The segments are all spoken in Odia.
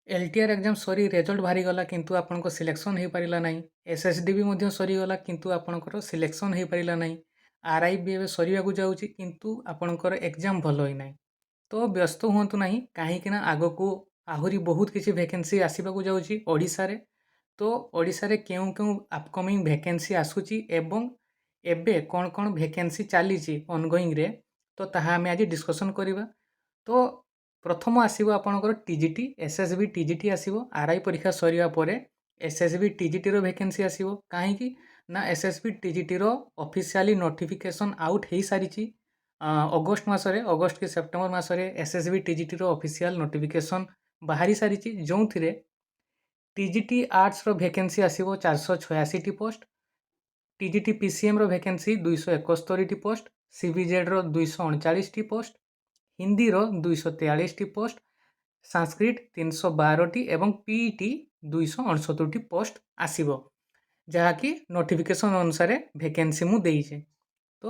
LTR ଏକ୍ଜାମ୍ ସରି ରେଜଲ୍ଟ ବାହାରିଗଲା କିନ୍ତୁ ଆପଣଙ୍କ ସିଲେକ୍ସନ୍ ହେଇପାରିଲା ନାହିଁ। SSD ବି ମଧ୍ୟ ସରିଗଲା କିନ୍ତୁ ଆପଣଙ୍କର ସିଲେକ୍ସନ୍ ହେଇପାରିଲା ନାହିଁ। RI ବି ଏବେ ସରିବାକୁ ଯାଉଛି କିନ୍ତୁ ଆପଣଙ୍କର ଏକ୍ଜାମ୍ ଭଲ ହୋଇନାହିଁ। ତ ବ୍ୟସ୍ତ ହୁଅନ୍ତୁ ନାହିଁ କାହିଁକିନା ଆଗକୁ ଆହୁରି ବହୁତ କିଛି ଭେକେନ୍ସି ଆସିବାକୁ ଯାଉଛି ଓଡ଼ିଶାରେ। ତ ଓଡ଼ିଶାରେ କେଉଁ କେଉଁ ଆପକମିଂ ଭେକେନ୍ସି ଆସୁଛି ଏବଂ ଏବେ କ'ଣ କ'ଣ ଭେକେନ୍ସି ଚାଲିଛି ଅନଗୋଇଂରେ, ତ ତାହା ଆମେ ଆଜି ଡିସ୍କସନ୍ କରିବା। ତ ପ୍ରଥମ ଆସିବ ଆପଣଙ୍କର TGT, SSB TGT ଆସିବ। RI ପରୀକ୍ଷା ସରିବା ପରେ SSB TGTର ଭେକେନ୍ସି ଆସିବ। କାହିଁକି ନା SSB TGTର ଅଫିସିଆଲି ନୋଟିଫିକେସନ୍ ଆଉଟ୍ ହେଇସାରିଛି। ଅଗଷ୍ଟ ମାସରେ, ଅଗଷ୍ଟ କି ସେପ୍ଟେମ୍ବର ମାସରେ SSB TGTର ଅଫିସିଆଲ ନୋଟିଫିକେସନ୍ ବାହାରି ସାରିଛି, ଯେଉଁଥିରେ TGT ଆର୍ଟ୍ସର ଭେକେନ୍ସି ଆସିବ 486ଟି ପୋଷ୍ଟ, TGT PCMର ଭେକେନ୍ସି 271ଟି ପୋଷ୍ଟ, CBZର 239ଟି ପୋଷ୍ଟ, ହିନ୍ଦୀର 243ଟି ପୋଷ୍ଟ, ସାଂସ୍କ୍ରିଟ୍ 312ଟି ଏବଂ PET 269ଟି ପୋଷ୍ଟ ଆସିବ, ଯାହାକି ନୋଟିଫିକେସନ୍ ଅନୁସାରେ ଭେକେନ୍ସି ମୁଁ ଦେଇଛି। ତ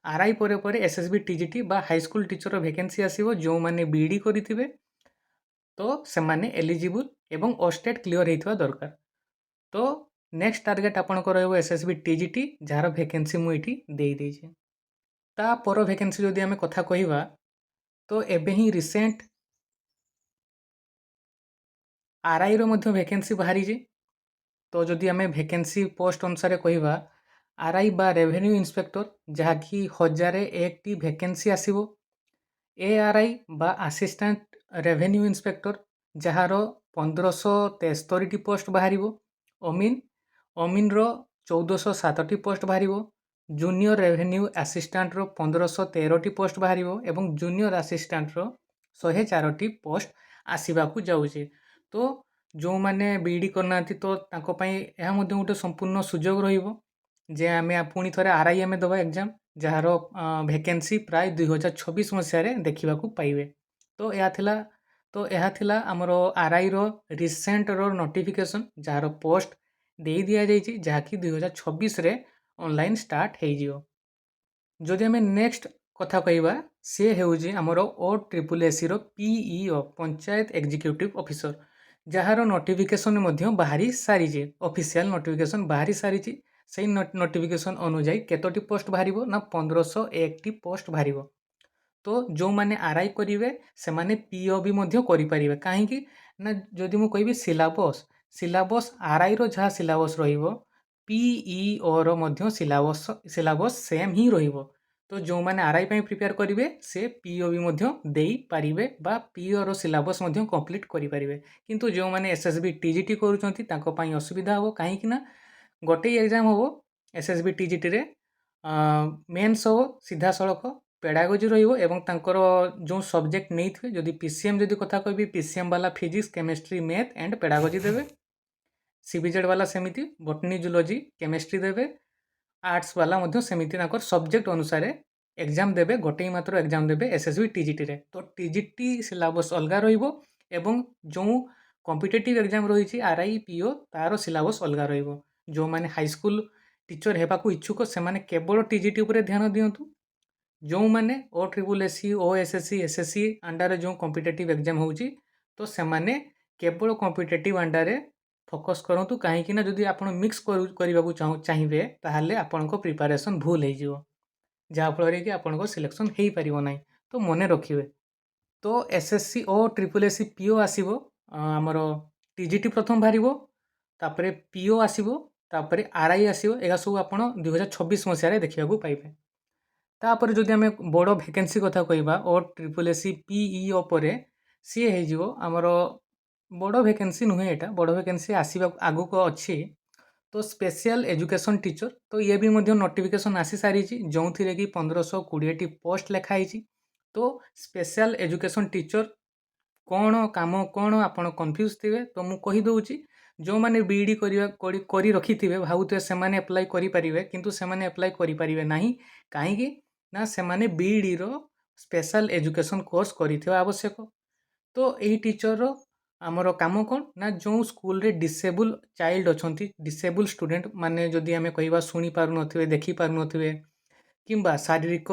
RI ପରେ ପରେ SSB TGT ବା ହାଇସ୍କୁଲ ଟିଚରର ଭେକେନ୍ସି ଆସିବ। ଯେଉଁମାନେ BED କରିଥିବେ ତ ସେମାନେ ଏଲିଜିବୁଲ୍ ଏବଂ OSTET କ୍ଲିୟର ହେଇଥିବା ଦରକାର। ତ ନେକ୍ସଟ ଟାର୍ଗେଟ୍ ଆପଣଙ୍କ ରହିବ SSB TGT, ଯାହାର ଭେକେନ୍ସି ମୁଁ ଏଇଠି ଦେଇଦେଇଛି। ତା ପର ଭେକେନ୍ସି ଯଦି ଆମେ କଥା କହିବା ତ ଏବେ ହିଁ ରିସେଣ୍ଟ RIର ମଧ୍ୟ ଭେକେନ୍ସି ବାହାରିଛି। ତ ଯଦି ଆମେ ଭେକେନ୍ସି ପୋଷ୍ଟ ଅନୁସାରେ କହିବା, RI ବା ରେଭେନ୍ୟୁ ଇନ୍ସପେକ୍ଟର, ଯାହାକି 1001ଟି ଭେକେନ୍ସି ଆସିବ। ARI ବା ଆସିଷ୍ଟାଣ୍ଟ ରେଭେନ୍ୟୁ ଇନ୍ସପେକ୍ଟର, ଯାହାର 1573ଟି ପୋଷ୍ଟ ବାହାରିବ। ଅମିନ୍ର 1407ଟି ପୋଷ୍ଟ ବାହାରିବ। ଜୁନିୟର ରେଭେନ୍ୟୁ ଆସିଷ୍ଟାଣ୍ଟର 1513ଟି ପୋଷ୍ଟ ବାହାରିବ ଏବଂ ଜୁନିୟର ଆସିଷ୍ଟାଣ୍ଟର 104ଟି ପୋଷ୍ଟ ଆସିବାକୁ ଯାଉଛି। ତ ଯେଉଁମାନେ BED କରିନାହାନ୍ତି ତ ତାଙ୍କ ପାଇଁ ଏହା ମଧ୍ୟ ଗୋଟେ ସମ୍ପୂର୍ଣ୍ଣ ସୁଯୋଗ ରହିବ ଯେ ଆମେ ପୁଣି ଥରେ RI ଆମେ ଦେବା ଏକ୍ଜାମ୍, ଯାହାର ଭେକେନ୍ସି ପ୍ରାୟ 2026 ମସିହାରେ ଦେଖିବାକୁ ପାଇବେ। ତ ଏହା ଥିଲା ଆମର RIର ରିସେଣ୍ଟର ନୋଟିଫିକେସନ୍, ଯାହାର ପୋଷ୍ଟ ଦେଇ ଦିଆଯାଇଛି, ଯାହାକି 2026ରେ ଅନଲାଇନ୍ ଷ୍ଟାର୍ଟ ହେଇଯିବ। ଯଦି ଆମେ ନେକ୍ସଟ କଥା କହିବା, ସେ ହେଉଛି ଆମର OSSCର PEO, ପଞ୍ଚାୟତ ଏକ୍ଜିକ୍ୟୁଟିଭ୍ ଅଫିସର, ଯାହାର ନୋଟିଫିକେସନ୍ ମଧ୍ୟ ବାହାରି ସାରିଛି। ଅଫିସିଆଲ ନୋଟିଫିକେସନ୍ ବାହାରି ସାରିଛି। ସେଇ ନୋଟିଫିକେସନ୍ ଅନୁଯାୟୀ କେତୋଟି ପୋଷ୍ଟ ବାହାରିବ ନା 1501ଟି ପୋଷ୍ଟ ବାହାରିବ। ତ ଯେଉଁମାନେ RI କରିବେ ସେମାନେ PO ବି ମଧ୍ୟ କରିପାରିବେ। କାହିଁକି ନା ଯଦି ମୁଁ କହିବି ସିଲାବସ୍ RIର ଯାହା ସିଲାବସ୍ ରହିବ, PEOର ମଧ୍ୟ ସିଲାବସ୍ ସେମ୍ ହିଁ ରହିବ। ତ ଯେଉଁମାନେ RI ପାଇଁ ପ୍ରିପେୟାର କରିବେ ସେ PO ବି ମଧ୍ୟ ଦେଇପାରିବେ ବା POର ସିଲାବସ୍ ମଧ୍ୟ କମ୍ପ୍ଲିଟ୍ କରିପାରିବେ। କିନ୍ତୁ ଯେଉଁମାନେ SSB TGT କରୁଛନ୍ତି ତାଙ୍କ ପାଇଁ ଅସୁବିଧା ହେବ। କାହିଁକି ନା ଗୋଟିଏ ଏକ୍ଜାମ୍ ହେବ SSB TGTରେ, ମେନ୍ସ ହେବ ସିଧାସଳଖ, ପେଡାଗୋଜି ରହିବ ଏବଂ ତାଙ୍କର ଯେଉଁ ସବଜେକ୍ଟ ନେଇଥିବେ, ଯଦି PCM ଯଦି କଥା କହିବି, PCM ବାଲା physics, chemistry, math and pedagogy ଦେବେ। CBZ ବାଲା ସେମିତି ବଟନି, ଜୁଲୋଜି, କେମିଷ୍ଟ୍ରି ଦେବେ। ଆର୍ଟ୍ସ ବାଲା ମଧ୍ୟ ସେମିତି ତାଙ୍କର ସବଜେକ୍ଟ ଅନୁସାରେ ଏକ୍ଜାମ୍ ଦେବେ। ଗୋଟିଏ ମାତ୍ର ଏକ୍ଜାମ୍ ଦେବେ SSB TGTରେ। ତ TGT ସିଲାବସ୍ ଅଲଗା ରହିବ ଏବଂ ଯେଉଁ କମ୍ପିଟେଟିଭ୍ ଏକ୍ଜାମ୍ ରହିଛି RI, PO, ତାର ସିଲାବସ୍ ଅଲଗା ରହିବ। ଯେଉଁମାନେ ହାଇସ୍କୁଲ ଟିଚର ହେବାକୁ ଇଚ୍ଛୁକ ସେମାନେ କେବଳ TGT ଉପରେ ଧ୍ୟାନ ଦିଅନ୍ତୁ। ଯେଉଁମାନେ OSSC, OSSC, SSC ଅଣ୍ଡରରେ ଯେଉଁ କମ୍ପିଟେଟିଭ୍ ଏକ୍ଜାମ୍ ହେଉଛି ତ ସେମାନେ କେବଳ କମ୍ପିଟେଟିଭ୍ ଅଣ୍ଡରରେ ଫୋକସ୍ କରନ୍ତୁ। କାହିଁକି ନା ଯଦି ଆପଣ ମିକ୍ସ କରିବାକୁ ଚାହିଁବେ ତାହେଲେ ଆପଣଙ୍କ ପ୍ରିପାରେସନ୍ ଭୁଲ ହେଇଯିବ, ଯାହାଫଳରେ କି ଆପଣଙ୍କ ସିଲେକ୍ସନ୍ ହେଇପାରିବ ନାହିଁ। ତ ମନେ ରଖିବେ। ତ SSC ଓ SSC PO ଆସିବ, ଆମର TGT ପ୍ରଥମ ବାହାରିବ, ତାପରେ PO ଆସିବ, ତାପରେ RI ଆସିବ। ଏହା ସବୁ ଆପଣ 2026 ମସିହାରେ ଦେଖିବାକୁ ପାଇବେ। ତାପରେ ଯଦି ଆମେ ବଡ଼ ଭେକେନ୍ସି କଥା କହିବା OSSC PEO ପରେ, ସିଏ ହେଇଯିବ ଆମର ବଡ଼ ଭେକେନ୍ସି ନୁହେଁ, ଏଇଟା ବଡ଼ ଭେକେନ୍ସି ଆସିବାକୁ ଆଗକୁ ଅଛି। ତ ସ୍ପେଶିଆଲ ଏଜୁକେସନ୍ ଟିଚର, ତ ଇଏ ବି ମଧ୍ୟ ନୋଟିଫିକେସନ୍ ଆସିସାରିଛି, ଯେଉଁଥିରେ କି 1520ଟି ପୋଷ୍ଟ ଲେଖା ହେଇଛି। ତ ସ୍ପେଶିଆଲ ଏଜୁକେସନ୍ ଟିଚର କ'ଣ କାମ କ'ଣ ଆପଣ କନଫ୍ୟୁଜ୍ ଥିବେ, ତ ମୁଁ କହିଦେଉଛି। ଯେଉଁମାନେ BED କରି ରଖିଥିବେ ଭାବୁଥିବେ ସେମାନେ ଆପ୍ଲାଏ କରିପାରିବେ, କିନ୍ତୁ ସେମାନେ ଆପ୍ଲାଏ କରିପାରିବେ ନାହିଁ। କାହିଁକି ନା ସେମାନେ BEDର ସ୍ପେଶାଲ ଏଜୁକେସନ୍ କୋର୍ସ କରିଥିବା ଆବଶ୍ୟକ। ତ ଏହି ଟିଚରର ଆମର କାମ କ'ଣ ନା ଯେଉଁ ସ୍କୁଲରେ ଡିସେବୁଲ୍ ଚାଇଲ୍ଡ ଅଛନ୍ତି, ଡିସେବୁଲ୍ ଷ୍ଟୁଡେଣ୍ଟ ମାନେ ଯଦି ଆମେ କହିବା ଶୁଣି ପାରୁନଥିବେ, ଦେଖିପାରୁନଥିବେ କିମ୍ବା ଶାରୀରିକ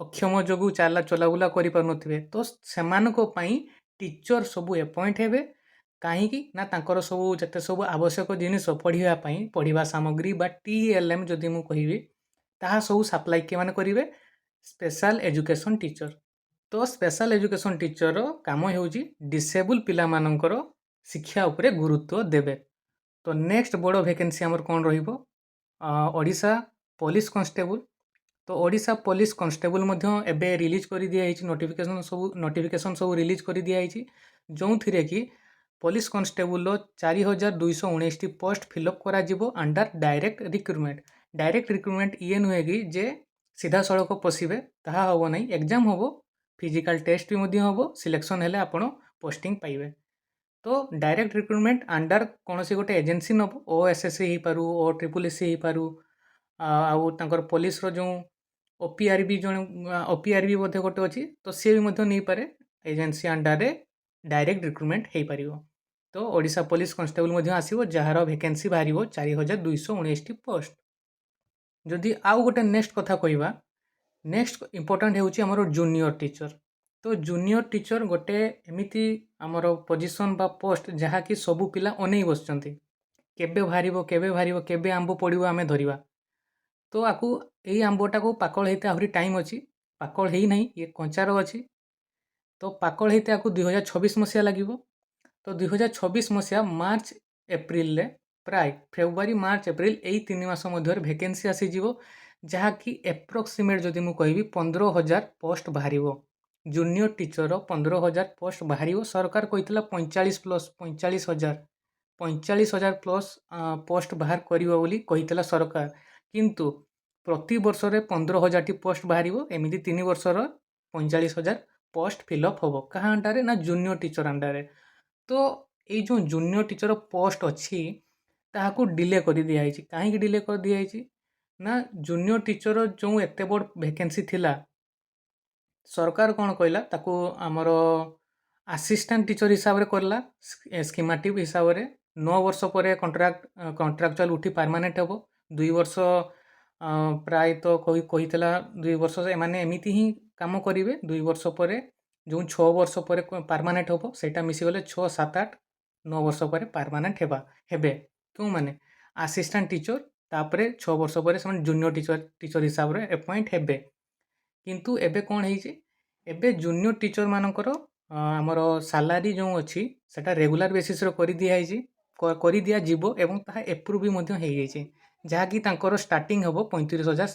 ଅକ୍ଷମ ଯୋଗୁଁ ଚଲାବୁଲା କରିପାରୁନଥିବେ, ତ ସେମାନଙ୍କ ପାଇଁ ଟିଚର ସବୁ ଆପଏଣ୍ଟ ହେବେ। କାହିଁକି ନା ତାଙ୍କର ସବୁ ଯେତେ ସବୁ ଆବଶ୍ୟକ ଜିନିଷ ପଢ଼ିବା ପାଇଁ ପଢ଼ିବା ସାମଗ୍ରୀ ବା TLM ଯଦି ମୁଁ କହିବି ତାହା ସବୁ ସାପ୍ଲାଇ କିଏମାନେ କରିବେ? Special education teacher. ତ ସ୍ପେଶାଲ ଏଜୁକେସନ୍ ଟିଚରର କାମ ହେଉଛି ଡିସେବୁଲ୍ ପିଲାମାନଙ୍କର ଶିକ୍ଷା ଉପରେ ଗୁରୁତ୍ୱ ଦେବେ। ତ ନେକ୍ସଟ ବଡ଼ ଭେକେନ୍ସି ଆମର କ'ଣ ରହିବ? ଓଡ଼ିଶା ପୋଲିସ କନଷ୍ଟେବୁଲ। ତ ଓଡ଼ିଶା ପୋଲିସ କନଷ୍ଟେବୁଲ ମଧ୍ୟ ଏବେ ରିଲିଜ୍ କରିଦିଆଯାଇଛି, ନୋଟିଫିକେସନ୍ ସବୁ ରିଲିଜ୍ କରିଦିଆଯାଇଛି, ଯେଉଁଥିରେ କି ପୋଲିସ କନଷ୍ଟେବୁଲର 4219ଟି ପୋଷ୍ଟ ଫିଲ୍ଅପ୍ କରାଯିବ under direct recruitment. Direct recruitment ଇଏ ନୁହେଁ କି ଯେ ସିଧାସଳଖ ପଶିବେ, ତାହା ହେବ ନାହିଁ। ଏକ୍ଜାମ୍ ହେବ, ଫିଜିକାଲ୍ ଟେଷ୍ଟ ବି ମଧ୍ୟ ହେବ, ସିଲେକ୍ସନ୍ ହେଲେ ଆପଣ ପୋଷ୍ଟିଂ ପାଇବେ। ତ ଡାଇରେକ୍ଟ ରିକ୍ରୁଟମେଣ୍ଟ ଅଣ୍ଡର କୌଣସି ଗୋଟେ ଏଜେନ୍ସି ନେବ, OSSC ହେଇପାରୁ, OSSC ହେଇପାରୁ, ଆଉ ତାଙ୍କର ପୋଲିସର ଯେଉଁ OPRB ଜଣେ OPRB ମଧ୍ୟ ଗୋଟେ ଅଛି, ତ ସିଏ ବି ମଧ୍ୟ ନେଇପାରେ। ଏଜେନ୍ସି ଅଣ୍ଡରରେ ଡାଇରେକ୍ଟ ରିକ୍ରୁଟମେଣ୍ଟ ହେଇପାରିବ। ତ ଓଡ଼ିଶା ପୋଲିସ କନଷ୍ଟେବୁଲ ମଧ୍ୟ ଆସିବ, ଯାହାର ଭେକେନ୍ସି ବାହାରିବ 4219ଟି ପୋଷ୍ଟ। ଯଦି ଆଉ ଗୋଟେ ନେକ୍ସଟ କଥା କହିବା, ନେକ୍ସଟ ଇମ୍ପୋର୍ଟାଣ୍ଟ ହେଉଛି ଆମର ଜୁନିୟର ଟିଚର। ତ ଜୁନିୟର ଟିଚର ଗୋଟେ ଏମିତି ଆମର ପୋଜିସନ୍ ବା ପୋଷ୍ଟ ଯାହାକି ସବୁ ପିଲା ଅନେଇ ବସିଛନ୍ତି, କେବେ ବାହାରିବ, କେବେ ବାହାରିବ, କେବେ ଆମ୍ବ ପଡ଼ିବ ଆମେ ଧରିବା। ତ ଏଇ ଆମ୍ବଟାକୁ ପାକଳ ହେଇତେ ଆହୁରି ଟାଇମ୍ ଅଛି, ପାକଳ ହେଇନାହିଁ, ଇଏ କଞ୍ଚାର ଅଛି। ତ ପାକଳ ହେଇତେ ଆକୁ 2026 ମସିହା ଲାଗିବ। ତ 2026 ମସିହା ମାର୍ଚ୍ଚ ଏପ୍ରିଲରେ, ପ୍ରାୟ ଫେବୃଆରୀ ମାର୍ଚ୍ଚ ଏପ୍ରିଲ ଏଇ 3 ମାସ ମଧ୍ୟରେ ଭେକେନ୍ସି ଆସିଯିବ, ଯାହାକି ଏପ୍ରୋକ୍ସିମେଟ୍ ଯଦି ମୁଁ କହିବି 15,000 ପୋଷ୍ଟ ବାହାରିବ। ଜୁନିୟର ଟିଚର 15,000 ପୋଷ୍ଟ ବାହାରିବ। ସରକାର କହିଥିଲା 45,000 ପ୍ଲସ୍ ପୋଷ୍ଟ ବାହାର କରିବ ବୋଲି କହିଥିଲା ସରକାର, କିନ୍ତୁ ପ୍ରତିବର୍ଷରେ 15,000ଟି ପୋଷ୍ଟ ବାହାରିବ। ଏମିତି 3 ବର୍ଷର 45,000 ପୋଷ୍ଟ ଫିଲ୍ଅପ୍ ହେବ। କାହା ଅଣ୍ଡରରେ? ନା ଜୁନିୟର ଟିଚର ଅଣ୍ଡରରେ। ତ ଏଇ ଯେଉଁ ଜୁନିୟର ଟିଚର ପୋଷ୍ଟ ଅଛି ତାହାକୁ ଡିଲେ କରିଦିଆଯାଇଛି। କାହିଁକି ଡିଲେ କରିଦିଆଯାଇଛି? ନା ଜୁନିୟର ଟିଚର ଯେଉଁ ଏତେ ବଡ଼ ଭେକେନ୍ସି ଥିଲା, ସରକାର କ'ଣ କହିଲା, ତାକୁ ଆମର ଆସିଷ୍ଟାଣ୍ଟ ଟିଚର ହିସାବରେ କରିଲା, ସ୍କିମାଟିକ୍ ହିସାବରେ। 9 ବର୍ଷ ପରେ କଣ୍ଟ୍ରାକ୍ଚୁଆଲ ଉଠି ପରମାନେଣ୍ଟ ହେବ। 2 ବର୍ଷ ପ୍ରାୟତଃ କହିଥିଲା 2 ବର୍ଷ ଏମାନେ ଏମିତି ହିଁ କାମ କରିବେ। 2 ବର୍ଷ ପରେ ଯେଉଁ 6 ବର୍ଷ ପରେ ପରମାନେଣ୍ଟ ହେବ, ସେଇଟା ମିଶିଗଲେ 6, 7, 8, 9 ବର୍ଷ ପରେ ପରମାନେଣ୍ଟ ହେବେ। କେଉଁମାନେ? Assistant teacher. ତାପରେ 6 ବର୍ଷ ପରେ ସେମାନେ ଜୁନିୟର ଟିଚର ହିସାବରେ ଆପଏଣ୍ଟ ହେବେ। କିନ୍ତୁ ଏବେ କ'ଣ ହେଇଛି? ଏବେ ଜୁନିୟର ଟିଚର ମାନଙ୍କର ଆମର ସାଲାରୀ ଯେଉଁ ଅଛି ସେଟା ରେଗୁଲାର ବେସିସ୍ରେ କରିଦିଆଯିବ ଏବଂ ତାହା ଏପ୍ରୁଭ୍ ବି ମଧ୍ୟ ହେଇଯାଇଛି, ଯାହାକି ତାଙ୍କର ଷ୍ଟାର୍ଟିଂ ହେବ 35,000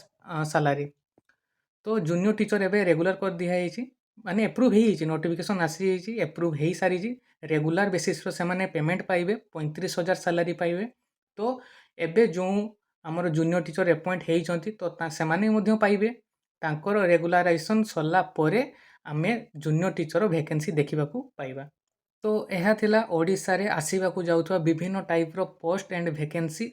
ସାଲାରୀ। ତ ଜୁନିୟର ଟିଚର ଏବେ ରେଗୁଲାର କରିଦିଆଯାଇଛି, ମାନେ ଏପ୍ରୁଭ୍ ହେଇଯାଇଛି, ନୋଟିଫିକେସନ୍ ଆସିଯାଇଛି, ଏପ୍ରୁଭ୍ ହେଇସାରିଛି। ରେଗୁଲାର ବେସିସ୍ରେ ସେମାନେ ପେମେଣ୍ଟ ପାଇବେ, 35,000 ସାଲାରୀ ପାଇବେ। ତ ଏବେ ଯେଉଁ ଆମର ଜୁନିୟର ଟିଚର ଆପଏଣ୍ଟ ହେଇଛନ୍ତି, ତ ସେମାନେ ମଧ୍ୟ ପାଇବେ। ତାଙ୍କର ରେଗୁଲାରାଇଜେସନ୍ ସରିଲା ପରେ ଆମେ ଜୁନିୟର ଟିଚର ଭେକେନ୍ସି ଦେଖିବାକୁ ପାଇବା। ତ ଏହା ଥିଲା ଓଡ଼ିଶାରେ ଆସିବାକୁ ଯାଉଥିବା ବିଭିନ୍ନ ଟାଇପ୍ର ପୋଷ୍ଟ ଆଣ୍ଡ ଭେକେନ୍ସି।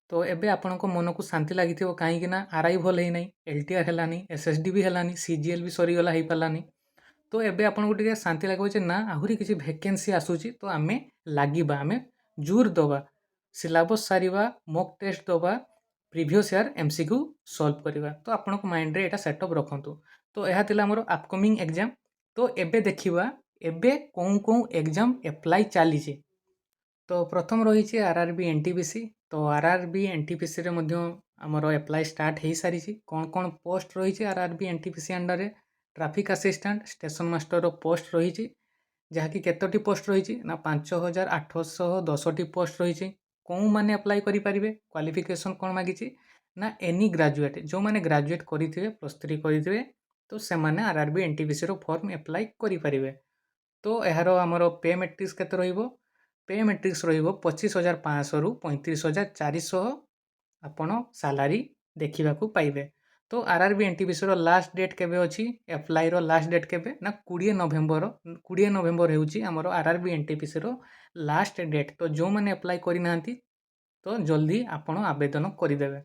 ତ ଏବେ ଆପଣଙ୍କ ମନକୁ ଶାନ୍ତି ଲାଗିଥିବ, କାହିଁକି ନା RI ଭଲ ହେଇନାହିଁ, LTR ହେଲାନି, SSD ବି ହେଲାନି, CGL ବି ସରିଗଲା, ହେଇପାରିଲାନି। ତ ଏବେ ଆପଣଙ୍କୁ ଟିକେ ଶାନ୍ତି ଲାଗିବ ଯେ ନା ଆହୁରି କିଛି ଭେକେନ୍ସି ଆସୁଛି, ତ ଆମେ ଲାଗିବା, ଆମେ ଜୋର ଦେବା, ସିଲାବସ୍ ସାରିବା, ମକ୍ ଟେଷ୍ଟ ଦେବା, ପ୍ରିଭିୟସ୍ ଇୟର୍ MCQ ସଲ୍ଭ କରିବା। ତ ଆପଣଙ୍କ ମାଇଣ୍ଡରେ ଏଇଟା ସେଟଅପ୍ ରଖନ୍ତୁ। ତ ଏହା ଥିଲା ଆମର ଆପକମିଂ ଏକ୍ଜାମ୍। ତ ଏବେ ଦେଖିବା ଏବେ କେଉଁ ଏକ୍ଜାମ୍ ଆପ୍ଲାଏ ଚାଲିଛି। ତ ପ୍ରଥମ ରହିଛି RRB NTPC। ତ RRB NTPCରେ ମଧ୍ୟ ଆମର ଆପ୍ଲାଏ ଷ୍ଟାର୍ଟ ହେଇସାରିଛି। କ'ଣ ପୋଷ୍ଟ ରହିଛି RRB NTPC ଅଣ୍ଡରରେ? ଟ୍ରାଫିକ୍ ଆସିଷ୍ଟାଣ୍ଟ, ଷ୍ଟେସନ ମାଷ୍ଟରର ପୋଷ୍ଟ ରହିଛି, ଯାହାକି କେତୋଟି ପୋଷ୍ଟ ରହିଛି? ନା 5,810ଟି ପୋଷ୍ଟ ରହିଛି। କେଉଁମାନେ ଆପ୍ଲାଏ କରିପାରିବେ? କ୍ୱାଲିଫିକେସନ୍ କ'ଣ ମାଗିଛି? ନା ଏନି ଗ୍ରାଜୁଏଟ୍, ଯେଉଁମାନେ ଗ୍ରାଜୁଏଟ୍ କରିଥିବେ, +3 କରିଥିବେ, ତ ସେମାନେ RRB NTPCର ଫର୍ମ ଆପ୍ଲାଏ କରିପାରିବେ। ତ ଏହାର ଆମର ପେ ମେଟ୍ରିକ୍ସ କେତେ ରହିବ? ପେ ମେଟ୍ରିକ୍ସ ରହିବ 25,500ରୁ 35,400 ଆପଣ ସାଲାରୀ ଦେଖିବାକୁ ପାଇବେ। ତ RRB NTPCର ଲାଷ୍ଟ ଡେଟ୍ କେବେ ଅଛି? ଆପ୍ଲାଇର ଲାଷ୍ଟ ଡେଟ୍ କେବେ? ନା 20 ନଭେମ୍ବର ହେଉଛି ଆମର RRB NTPCର ଲାଷ୍ଟ ଡେଟ୍। ତ ଯେଉଁମାନେ ଆପ୍ଲାଏ କରିନାହାନ୍ତି, ତ ଜଲ୍ଦି ଆପଣ ଆବେଦନ କରିଦେବେ।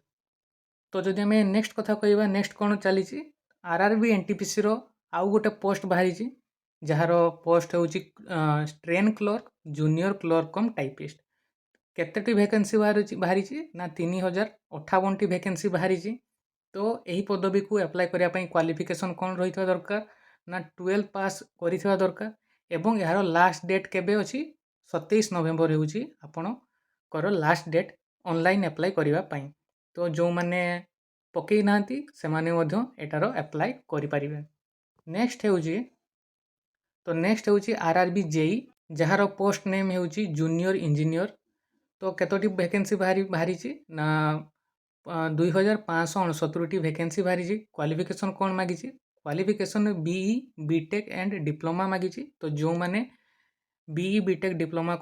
ତ ଯଦି ଆମେ ନେକ୍ସଟ କଥା କହିବା, ନେକ୍ସଟ କ'ଣ ଚାଲିଛି? RRB NTPCର ଆଉ ଗୋଟେ ପୋଷ୍ଟ ବାହାରିଛି, ଯାହାର ପୋଷ୍ଟ ହେଉଛି ଟ୍ରେନ୍ କ୍ଲର୍କ, ଜୁନିୟର କ୍ଲର୍କ କମ୍ ଟାଇପିଷ୍ଟ। କେତେଟି ଭେକେନ୍ସି ବାହାରିଛି? ନା 3,058ଟି ଭେକେନ୍ସି ବାହାରିଛି। ତ ଏହି ପଦବୀକୁ ଆପ୍ଲାଏ କରିବା ପାଇଁ କ୍ୱାଲିଫିକେସନ୍ କ'ଣ ରହିଥିବା ଦରକାର? ନା 12 ପାସ୍ କରିଥିବା ଦରକାର। ଏବଂ ଏହାର ଲାଷ୍ଟ ଡେଟ୍ କେବେ ଅଛି? 27 ନଭେମ୍ବର ହେଉଛି ଆପଣଙ୍କର ଲାଷ୍ଟ ଡେଟ୍ ଅନଲାଇନ୍ ଆପ୍ଲାଏ କରିବା ପାଇଁ। ତ ଯେଉଁମାନେ ପକେଇ ନାହାନ୍ତି ସେମାନେ ମଧ୍ୟ ଏଟାର ଆପ୍ଲାଏ କରିପାରିବେ। ନେକ୍ସଟ ହେଉଛି RRB JEE, ଯାହାର ପୋଷ୍ଟ ନେମ୍ ହେଉଛି ଜୁନିୟର ଇଞ୍ଜିନିୟର। ତ କେତୋଟି ଭ୍ୟାକେନ୍ସି ବାହାରିଛି ନା 2569ଟି ଭ୍ୟାକେନ୍ସି ବାହାରିଛି। କ୍ୱାଲିଫିକେସନ୍ କ'ଣ ମାଗିଛି? Qualification BE BTech and diploma ମାଗିଛି। ତ ଯେଉଁମାନେ BE BTech ଡିପ୍ଲୋମା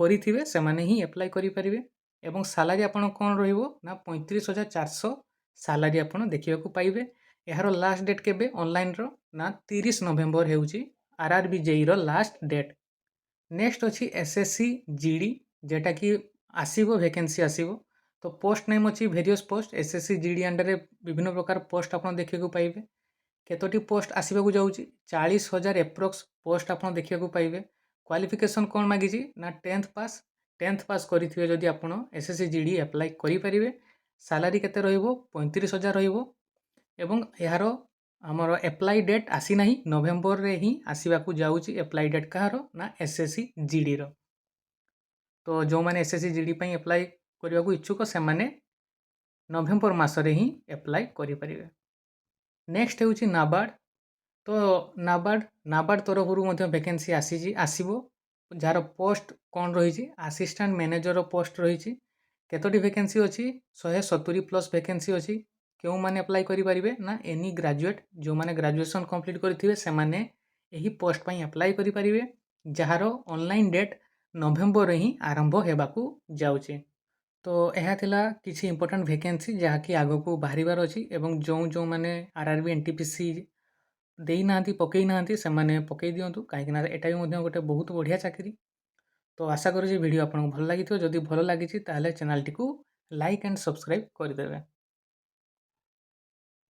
କରିଥିବେ ସେମାନେ ହିଁ ଆପ୍ଲାଏ କରିପାରିବେ। ଏବଂ ସାଲାରୀ ଆପଣ କ'ଣ ରହିବ ନା 35,400 ସାଲାରୀ ଆପଣ ଦେଖିବାକୁ ପାଇବେ। ଏହାର ଲାଷ୍ଟ ଡେଟ୍ କେବେ ଅନଲାଇନ୍ର ନା 30 ନଭେମ୍ବର ହେଉଛି RRB JEEର ଲାଷ୍ଟ ଡେଟ୍। ନେକ୍ସଟ ଅଛି SSC GD, যেটাকি ଆସିବ ଭ୍ୟାକେନ୍ସି ଆସିବ। ତ ପୋଷ୍ଟ ନେମ୍ ଅଛି ଭେରିୟସ୍ ପୋଷ୍ଟ। SSC GD ଅଣ୍ଡରରେ ବିଭିନ୍ନ ପ୍ରକାର ପୋଷ୍ଟ ଆପଣ ଦେଖିବାକୁ ପାଇବେ। କେତୋଟି ପୋଷ୍ଟ ଆସିବାକୁ ଯାଉଛି? 40,000 ଏପ୍ରୋକ୍ସ ପୋଷ୍ଟ ଆପଣ ଦେଖିବାକୁ ପାଇବେ। କ୍ୱାଲିଫିକେସନ୍ କ'ଣ ମାଗିଛି ନା 10th ପାସ୍ କରିଥିବେ ଯଦି ଆପଣ SSC GD ଆପ୍ଲାଏ କରିପାରିବେ। ସାଲାରୀ କେତେ ରହିବ? 35,000 ରହିବ। ଏବଂ ଏହାର ଆମର ଆପ୍ଲାଇ ଡେଟ୍ ଆସିନାହିଁ, ନଭେମ୍ବରରେ ହିଁ ଆସିବାକୁ ଯାଉଛି। ଆପ୍ଲାଇ ଡେଟ୍ କାହାର? ନା SSC GDର। ତ ଯେଉଁମାନେ SSC GD ପାଇଁ ଆପ୍ଲାଏ କରିବାକୁ ଇଚ୍ଛୁକ ସେମାନେ ନଭେମ୍ବର ମାସରେ ହିଁ ଆପ୍ଲାଏ କରିପାରିବେ। ନେକ୍ସଟ ହେଉଛି ନାବାର୍ଡ଼। ତ ନାବାର୍ଡ଼ ତରଫରୁ ମଧ୍ୟ ଭ୍ୟାକେନ୍ସି ଆସିବ, ଯାହାର ପୋଷ୍ଟ କ'ଣ ରହିଛି? ଆସିଷ୍ଟାଣ୍ଟ ମ୍ୟାନେଜରର ପୋଷ୍ଟ ରହିଛି। କେତୋଟି ଭ୍ୟାକେନ୍ସି ଅଛି? 170 ପ୍ଲସ୍ ଭ୍ୟାକେନ୍ସି ଅଛି। କେଉଁମାନେ ଆପ୍ଲାଏ କରିପାରିବେ? ନା ଏନି ଗ୍ରାଜୁଏଟ୍, ଯେଉଁମାନେ ଗ୍ରାଜୁଏସନ୍ କମ୍ପ୍ଲିଟ୍ କରିଥିବେ ସେମାନେ ଏହି ପୋଷ୍ଟ ପାଇଁ ଆପ୍ଲାଏ କରିପାରିବେ, ଯାହାର ଅନଲାଇନ୍ ଡେଟ୍ ନଭେମ୍ବରରେ ହିଁ ଆରମ୍ଭ ହେବାକୁ ଯାଉଛି। ତ ଏହା ଥିଲା କିଛି ଇମ୍ପୋର୍ଟାଣ୍ଟ ଭ୍ୟାକେନ୍ସି ଯାହାକି ଆଗକୁ ବାହାରିବାର ଅଛି। ଏବଂ ଯେଉଁମାନେ RRB NTPC ଦେଇନାହାନ୍ତି, ପକେଇ ନାହାନ୍ତି, ସେମାନେ ପକେଇ ଦିଅନ୍ତୁ, କାହିଁକିନା ଏଟା ବି ମଧ୍ୟ ଗୋଟେ ବହୁତ ବଢ଼ିଆ ଚାକିରି। ତ ଆଶା କରୁଛି ଭିଡ଼ିଓ ଆପଣଙ୍କୁ ଭଲ ଲାଗିଥିବ। ଯଦି ଭଲ ଲାଗିଛି ତାହେଲେ ଚ୍ୟାନେଲଟିକୁ ଲାଇକ୍ ଆଣ୍ଡ ସବସ୍କ୍ରାଇବ୍ କରିଦେବେ।